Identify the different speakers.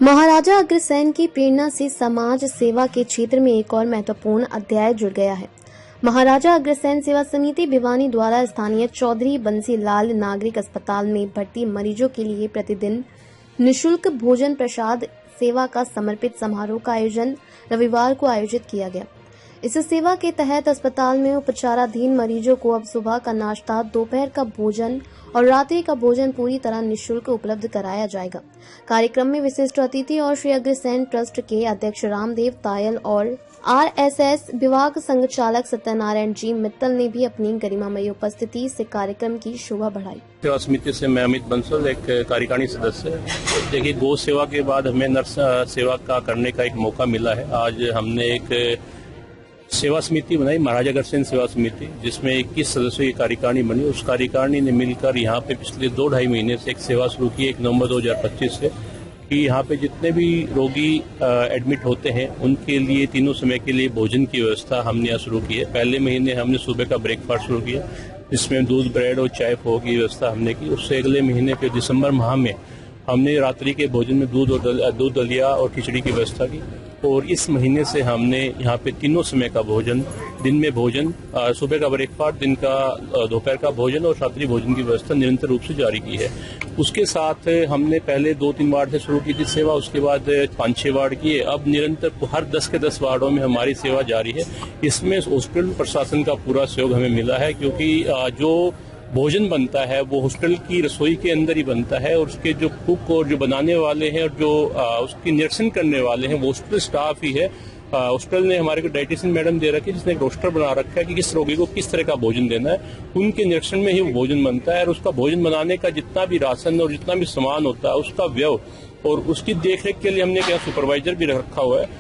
Speaker 1: महाराजा अग्रसेन की प्रेरणा से समाज सेवा के क्षेत्र में एक और महत्वपूर्ण अध्याय जुड़ गया है। महाराजा अग्रसेन सेवा समिति भिवानी द्वारा स्थानीय चौधरी बंसीलाल नागरिक अस्पताल में भर्ती मरीजों के लिए प्रतिदिन निःशुल्क भोजन प्रसाद सेवा का समर्पित समारोह का आयोजन रविवार को आयोजित किया गया। इस सेवा के तहत अस्पताल में उपचाराधीन मरीजों को अब सुबह का नाश्ता, दोपहर का भोजन और रात्रि का भोजन पूरी तरह निःशुल्क उपलब्ध कराया जाएगा। कार्यक्रम में विशिष्ट अतिथि और श्री अग्रसेन ट्रस्ट के अध्यक्ष रामदेव तायल और आरएसएस विभाग संचालक सत्यनारायण जी मित्तल ने भी अपनी गरिमामयी उपस्थिति से कार्यक्रम की शोभा बढ़ाई।
Speaker 2: सेवा समिति से मैं अमित बंसल, एक कार्यकारिणी सदस्य। देखिए, गौ सेवा के बाद हमें नर्स सेवा का करने का एक मौका मिला है। आज हमने एक सेवा समिति बनाई, महाराजा अग्रसेन सेवा समिति, जिसमें 21 सदस्यों की कार्यकारिणी बनी। उस कार्यकारिणी ने मिलकर यहाँ पे पिछले 2-2.5 महीने से एक सेवा शुरू की, 1 नवंबर 2025 से, कि यहाँ पे जितने भी रोगी एडमिट होते हैं उनके लिए तीनों समय के लिए भोजन की व्यवस्था हमने यहाँ शुरू की है। पहले महीने हमने सुबह का ब्रेकफास्ट शुरू किया, जिसमें दूध, ब्रेड और चाय फो की व्यवस्था हमने की। उससे अगले महीने फिर दिसंबर माह में हमने रात्रि के भोजन में दूध, दलिया और खिचड़ी की व्यवस्था की। और इस महीने से हमने यहाँ पे तीनों समय का भोजन, दिन में भोजन, सुबह का ब्रेकफास्ट, दिन का दोपहर का भोजन और रात्रि भोजन की व्यवस्था निरंतर रूप से जारी की है। उसके साथ हमने पहले 2-3 वार्ड से शुरू की थी सेवा, उसके बाद 5-6 वार्ड किए। अब निरंतर हर 10 के 10 वार्डों में हमारी सेवा जारी है। इसमें हॉस्पिटल प्रशासन का पूरा सहयोग हमें मिला है, क्योंकि जो भोजन बनता है वो हॉस्पिटल की रसोई के अंदर ही बनता है, और उसके जो कुक और जो बनाने वाले हैं और जो उसकी निरीक्षण करने वाले हैं वो हॉस्पिटल स्टाफ ही है। हॉस्पिटल ने हमारे को डाइटिशियन मैडम दे रखी है, जिसने एक रोस्टर बना रखा है कि किस रोगी को किस तरह का भोजन देना है। उनके निरीक्षण में ही वो भोजन बनता है, और उसका भोजन बनाने का जितना भी राशन और जितना भी सामान होता है उसका व्यय और उसकी देखरेख के लिए हमने क्या सुपरवाइजर भी रखा हुआ है।